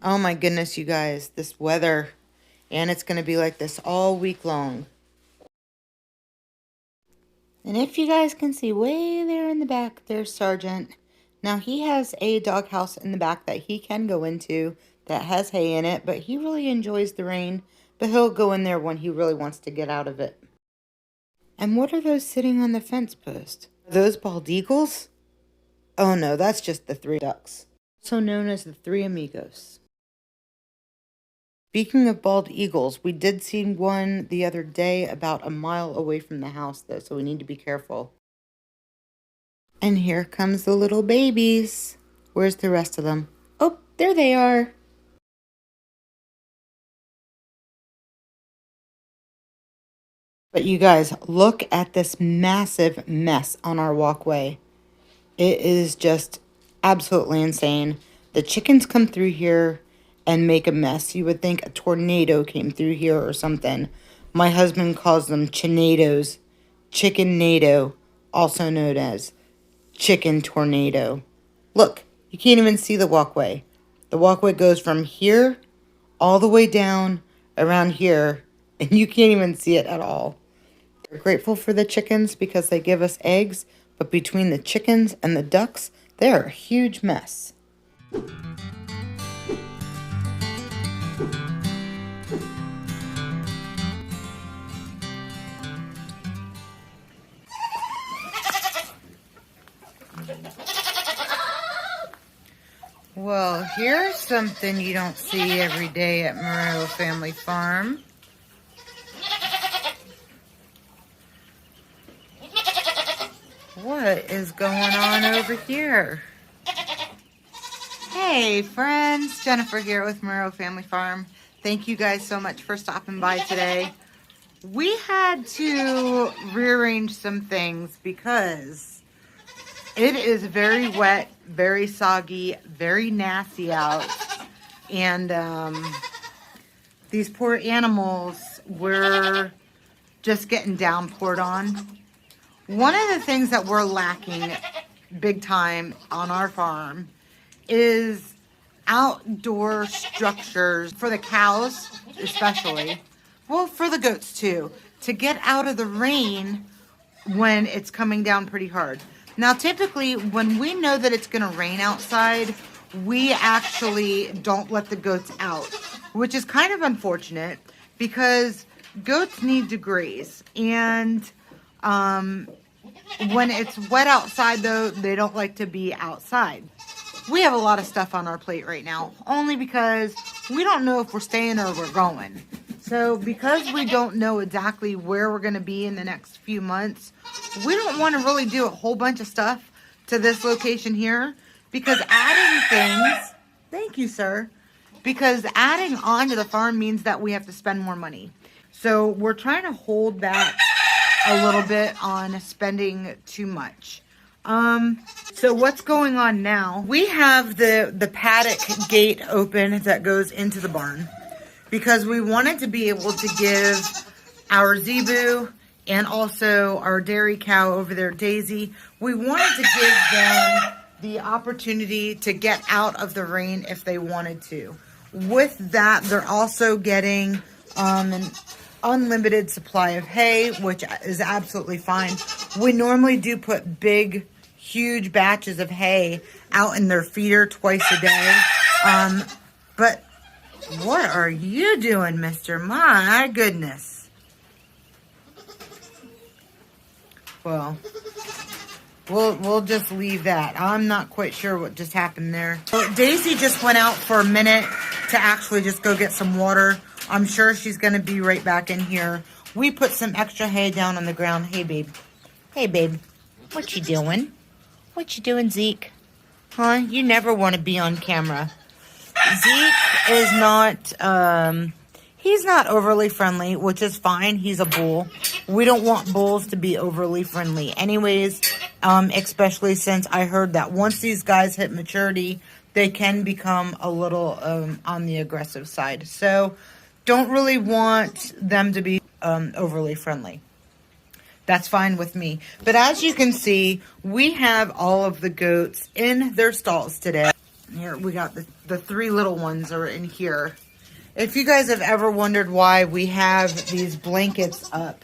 Oh my goodness, you guys, this weather. And it's going to be like this all week long. And if you guys can see way there in the back, there's Sergeant. Now he has a doghouse in the back that he can go into that has hay in it, but he really enjoys the rain. But he'll go in there when he really wants to get out of it. And what are those sitting on the fence post? Are those bald eagles? Oh no, that's just the three ducks, also known as the three amigos. Speaking of bald eagles, we did see one the other day about a mile away from the house, though, so we need to be careful. And here comes the little babies. Where's the rest of them? Oh, there they are. But you guys, look at this massive mess on our walkway. It is just absolutely insane. The chickens come through here and make a mess. You would think a tornado came through here or something. My husband calls them chinados, chicken-nado, also known as chicken tornado. Look, you can't even see the walkway. The walkway goes from here all the way down around here, and you can't even see it at all. We're grateful for the chickens because they give us eggs, but between the chickens and the ducks, they're a huge mess. Well, here's something you don't see every day at Morello Family Farm. What is going on over here? Hey friends, Jennifer here with Morello Family Farm. Thank you guys so much for stopping by today. We had to rearrange some things because it is very wet, very soggy, very nasty out. And these poor animals were just getting downpoured on. One of the things that we're lacking big time on our farm is outdoor structures for the cows, especially. Well, for the goats too, to get out of the rain when it's coming down pretty hard. Now, typically, when we know that it's going to rain outside, we actually don't let the goats out, which is kind of unfortunate because goats need to graze. And when it's wet outside, though, they don't like to be outside. We have a lot of stuff on our plate right now, only because we don't know if we're staying or we're going. So because we don't know exactly where we're going to be in the next few months, we don't want to really do a whole bunch of stuff to this location here, because adding things, thank you, sir, because adding on to the farm means that we have to spend more money. So we're trying to hold back a little bit on spending too much. So what's going on now? We have the paddock gate open that goes into the barn because we wanted to be able to give our zebu and also our dairy cow over there, Daisy, we wanted to give them the opportunity to get out of the rain if they wanted to. With that, they're also getting an unlimited supply of hay, which is absolutely fine. We normally do put big, huge batches of hay out in their feeder twice a day. But what are you doing, mister? My goodness. Well, we'll just leave that. I'm not quite sure what just happened there. So Daisy just went out for a minute to actually just go get some water. I'm sure she's going to be right back in here. We put some extra hay down on the ground. Hey, babe. Hey, babe. What you doing? What you doing, Zeke? Huh? You never want to be on camera. Zeke is not, he's not overly friendly, which is fine. He's a bull. We don't want bulls to be overly friendly anyways, especially since I heard that once these guys hit maturity, they can become a little on the aggressive side. So don't really want them to be overly friendly. That's fine with me. But as you can see, we have all of the goats in their stalls today. Here, we got the 3 little ones are in here. If you guys have ever wondered why we have these blankets up,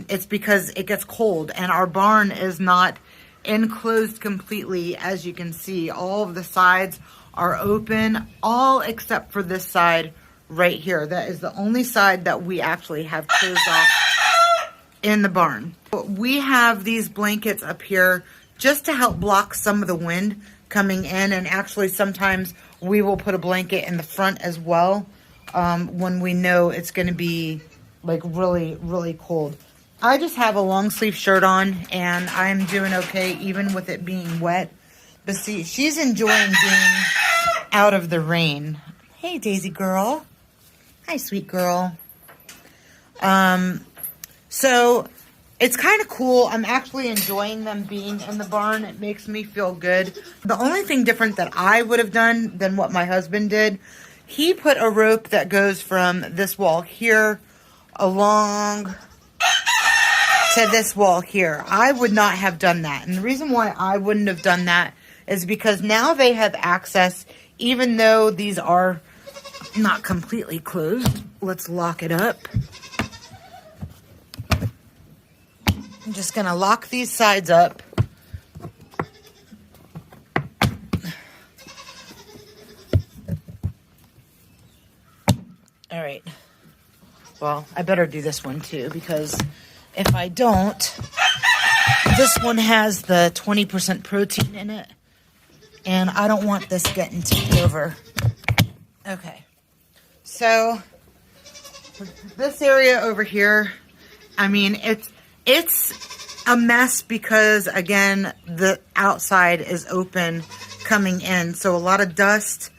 it's because it gets cold and our barn is not enclosed completely. As you can see, all of the sides are open, all except for this side right here. That is the only side that we actually have closed off in the barn. We have these blankets up here just to help block some of the wind coming in, and actually sometimes we will put a blanket in the front as well when we know it's going to be like really, really cold. I just have a long sleeve shirt on and I'm doing okay even with it being wet. But see, she's enjoying being out of the rain. Hey, Daisy girl. Hi, sweet girl. So it's kind of cool. I'm actually enjoying them being in the barn. It makes me feel good. The only thing different that I would have done than what my husband did, he put a rope that goes from this wall here along to this wall here. I would not have done that. And the reason why I wouldn't have done that is because now they have access, even though these are not completely closed. Let's lock it up. I'm just going to lock these sides up. All right. Well, I better do this one too, because if I don't, this one has the 20% protein in it, and I don't want this getting tipped over. Okay. So this area over here, I mean, it's a mess because, again, the outside is open coming in. So a lot of dust,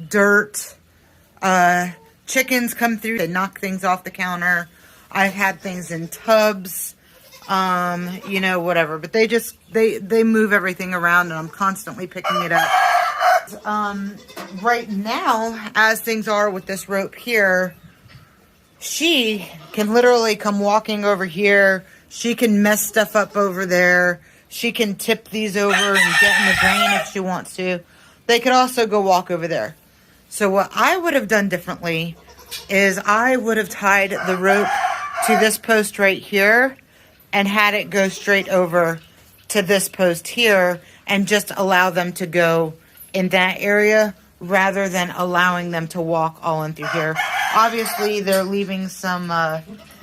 dirt, chickens come through. They knock things off the counter. I've had things in tubs, you know, whatever. But they move everything around, and I'm constantly picking it up. Right now, as things are with this rope here, she can literally come walking over here. She can mess stuff up over there. She can tip these over and get in the drain if she wants to. They could also go walk over there. So what I would have done differently is I would have tied the rope to this post right here and had it go straight over to this post here and just allow them to go in that area rather than allowing them to walk all in through here. Obviously, they're leaving some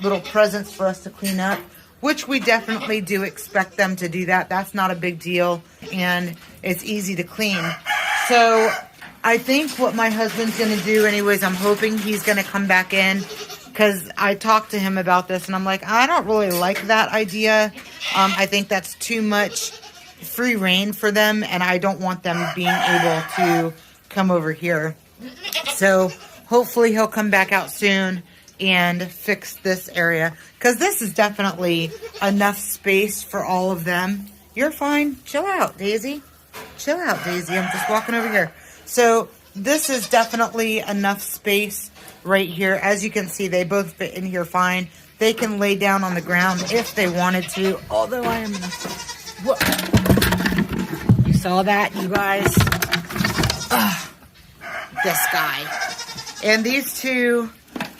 little presents for us to clean up, which we definitely do expect them to do that. That's not a big deal, and it's easy to clean. So I think what my husband's going to do anyways, I'm hoping he's going to come back in, because I talked to him about this, and I'm like, I don't really like that idea. I think that's too much free reign for them, and I don't want them being able to come over here. So hopefully he'll come back out soon and fix this area, because this is definitely enough space for all of them. You're fine. Chill out, Daisy. Chill out, Daisy. I'm just walking over here. So this is definitely enough space right here. As you can see, they both fit in here fine. They can lay down on the ground if they wanted to, although I am gonna... Whoa. You saw that, you guys? Ugh. This guy. And these two,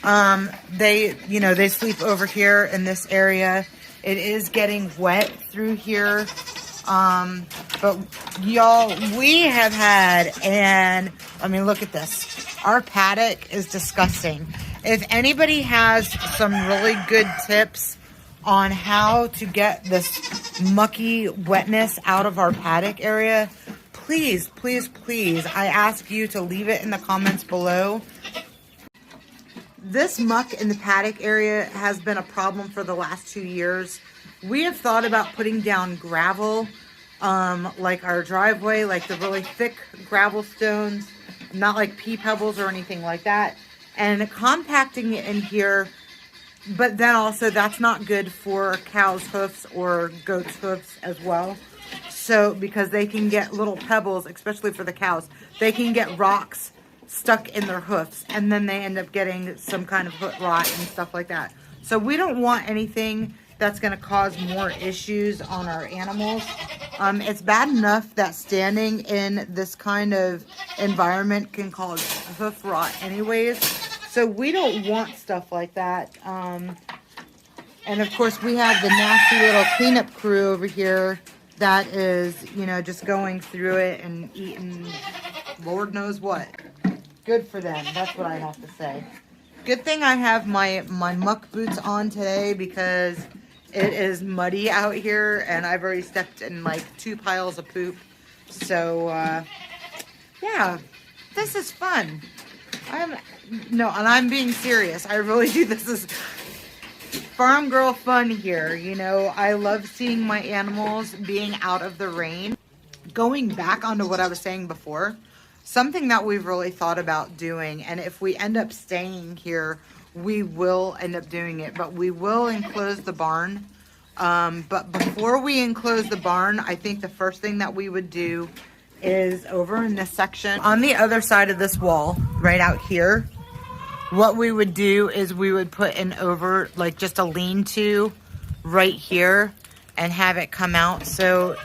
they sleep over here in this area. It is getting wet through here. But y'all, we have had, and I mean, look at this. Our paddock is disgusting. If anybody has some really good tips on how to get this mucky wetness out of our paddock area, please, please, please, I ask you to leave it in the comments below. This muck in the paddock area has been a problem for the last 2 years. We have thought about putting down gravel, like our driveway, like the really thick gravel stones, not like pea pebbles or anything like that, and compacting it in here. But then also that's not good for cows' hoofs or goats' hoofs as well. So, because they can get little pebbles, especially for the cows, they can get rocks stuck in their hoofs, and then they end up getting some kind of foot rot and stuff like that. So we don't want anything that's going to cause more issues on our animals. It's bad enough that standing in this kind of environment can cause hoof rot anyways. So we don't want stuff like that. And of course we have the nasty little cleanup crew over here that is, you know, just going through it and eating Lord knows what. Good for them. That's what I have to say. Good thing I have my muck boots on today because it is muddy out here and I've already stepped in like 2 piles of poop. So, yeah, this is fun. And I'm being serious. I really do. This is farm girl fun here. You know, I love seeing my animals being out of the rain. Going back onto what I was saying before, something that we've really thought about doing, and if we end up staying here, we will end up doing it, but we will enclose the barn. But before we enclose the barn, I think the first thing that we would do is over in this section, on the other side of this wall, right out here, what we would do is we would put an over, like just a lean-to right here and have it come out. So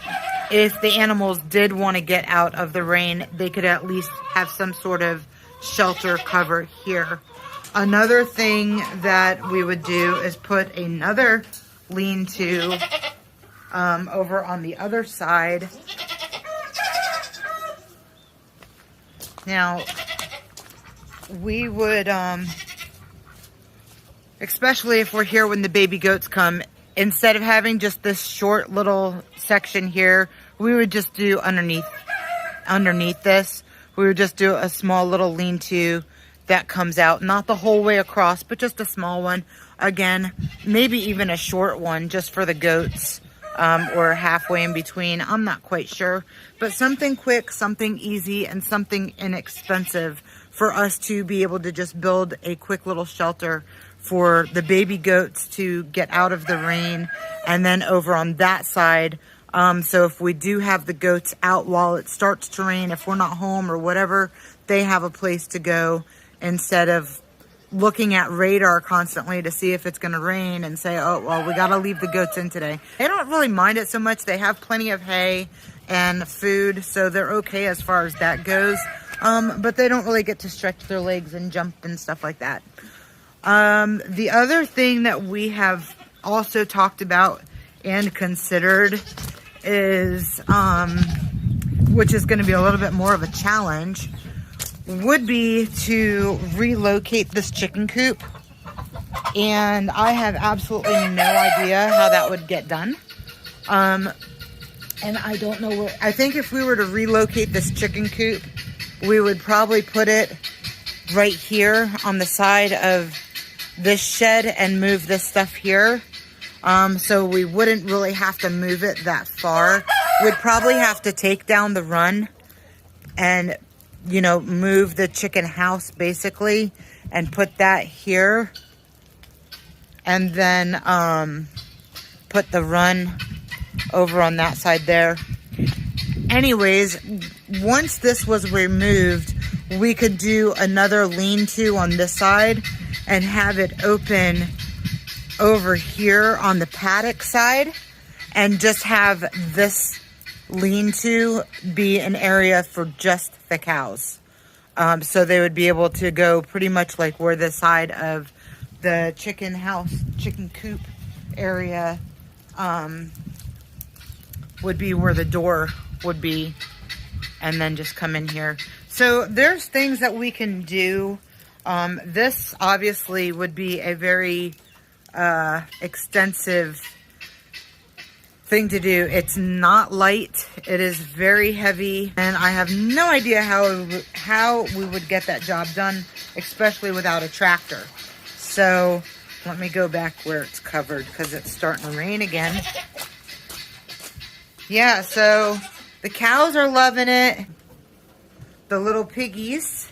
if the animals did want to get out of the rain, they could at least have some sort of shelter cover here. Another thing that we would do is put another lean-to over on the other side. Now, we would, especially if we're here when the baby goats come, instead of having just this short little section here, we would just do underneath this. We would just do a small little lean-to that comes out, not the whole way across, but just a small one. Again, maybe even a short one just for the goats, or halfway in between. I'm not quite sure, but something quick, something easy, and something inexpensive for us to be able to just build a quick little shelter for the baby goats to get out of the rain. And then over on that side, so if we do have the goats out while it starts to rain, if we're not home or whatever, they have a place to go instead of looking at radar constantly to see if it's going to rain and say, oh, well, we got to leave the goats in today. They don't really mind it so much. They have plenty of hay and food, so they're okay as far as that goes. But they don't really get to stretch their legs and jump and stuff like that. The other thing that we have also talked about and considered is, which is going to be a little bit more of a challenge, would be to relocate this chicken coop. And I have absolutely no idea how that would get done. And I don't know where. I think if we were to relocate this chicken coop, we would probably put it right here on the side of this shed and move this stuff here. So we wouldn't really have to move it that far. We'd probably have to take down the run and, you know, move the chicken house basically and put that here. And then put the run over on that side there. Anyways, once this was removed, we could do another lean-to on this side and have it open over here on the paddock side and just have this lean-to be an area for just the cows. So they would be able to go pretty much like where the side of the chicken house, chicken coop area would be, where the door would be, and then just come in here. So there's things that we can do. This obviously would be a very extensive thing to do. It's not light. It is very heavy, and I have no idea how we would get that job done, especially without a tractor. So let me go back where it's covered because it's starting to rain again. Yeah, so the cows are loving it. The little piggies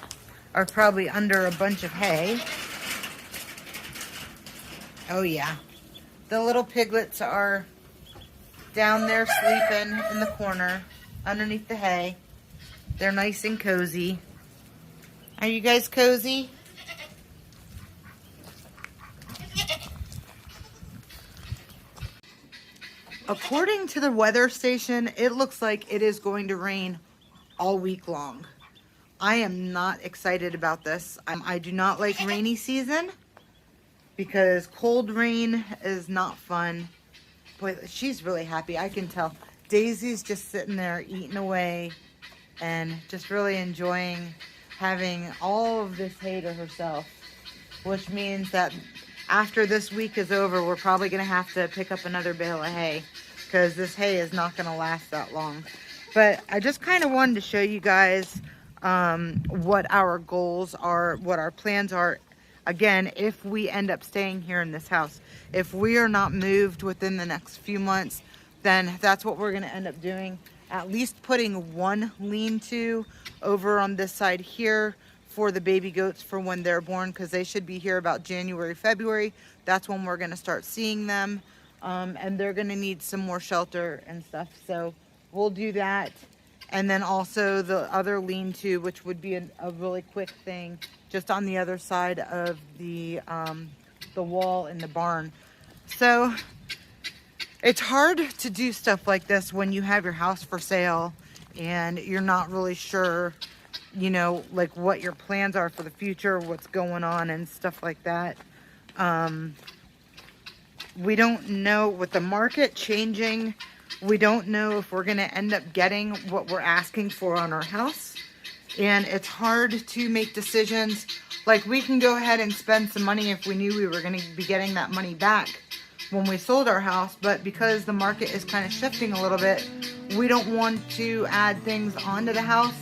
are probably under a bunch of hay. Oh yeah. The little piglets are down there sleeping in the corner underneath the hay. They're nice and cozy. Are you guys cozy? According to the weather station, it looks like it is going to rain all week long. I am not excited about this. I do not like rainy season because cold rain is not fun. Boy, she's really happy. I can tell. Daisy's just sitting there eating away and just really enjoying having all of this hay to herself, which means that after this week is over, we're probably going to have to pick up another bale of hay because this hay is not going to last that long. But I just kind of wanted to show you guys what our goals are, what our plans are. Again, if we end up staying here in this house, if we are not moved within the next few months, then that's what we're going to end up doing. At least putting one lean-to over on this side here for the baby goats for when they're born, because they should be here about January, February. That's when we're going to start seeing them, and they're going to need some more shelter and stuff. So we'll do that. And then also the other lean-to, which would be a really quick thing, just on the other side of the wall in the barn. So it's hard to do stuff like this when you have your house for sale and you're not really sure, you know, like what your plans are for the future, what's going on and stuff like that. We don't know, with the market changing, we don't know if we're going to end up getting what we're asking for on our house. And it's hard to make decisions. Like, we can go ahead and spend some money if we knew we were going to be getting that money back when we sold our house. But because the market is kind of shifting a little bit, we don't want to add things onto the house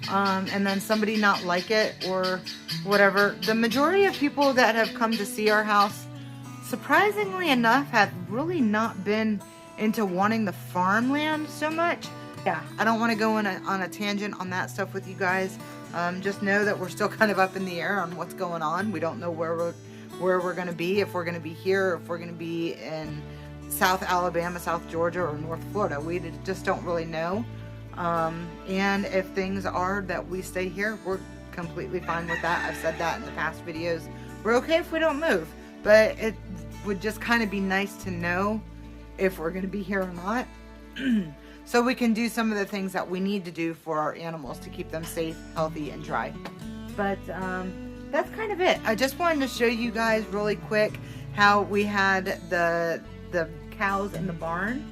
and then somebody not like it or whatever. The majority of people that have come to see our house, surprisingly enough, have really not been into wanting the farmland so much. Yeah, I don't want to go on a tangent on that stuff with you guys. Just know that we're still kind of up in the air on what's going on. We don't know where we're going to be, if we're going to be here, or if we're going to be in South Alabama, South Georgia, or North Florida. We just don't really know. And if things are that we stay here, we're completely fine with that. I've said that in the past videos. We're okay if we don't move, but it would just kind of be nice to know if we're going to be here or not. So we can do some of the things that we need to do for our animals to keep them safe, healthy, and dry. But that's kind of it. I just wanted to show you guys really quick how we had the cows in the barn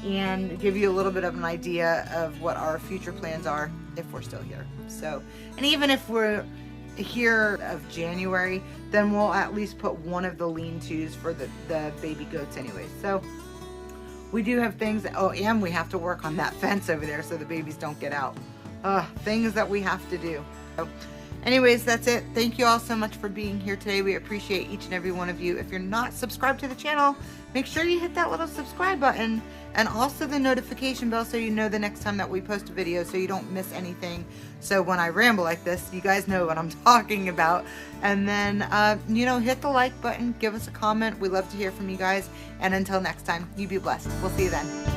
and give you a little bit of an idea of what our future plans are if we're still here. So, and even if we're here of January, then we'll at least put one of the lean-tos for the baby goats anyway. So we do have things that, oh, and we have to work on that fence over there so the babies don't get out. Things that we have to do. So anyways, that's it. Thank you all so much for being here today. We appreciate each and every one of you. If you're not subscribed to the channel, make sure you hit that little subscribe button and also the notification bell so you know the next time that we post a video so you don't miss anything. So when I ramble like this, you guys know what I'm talking about. And then, you know, hit the like button, give us a comment. We love to hear from you guys. And until next time, you be blessed. We'll see you then.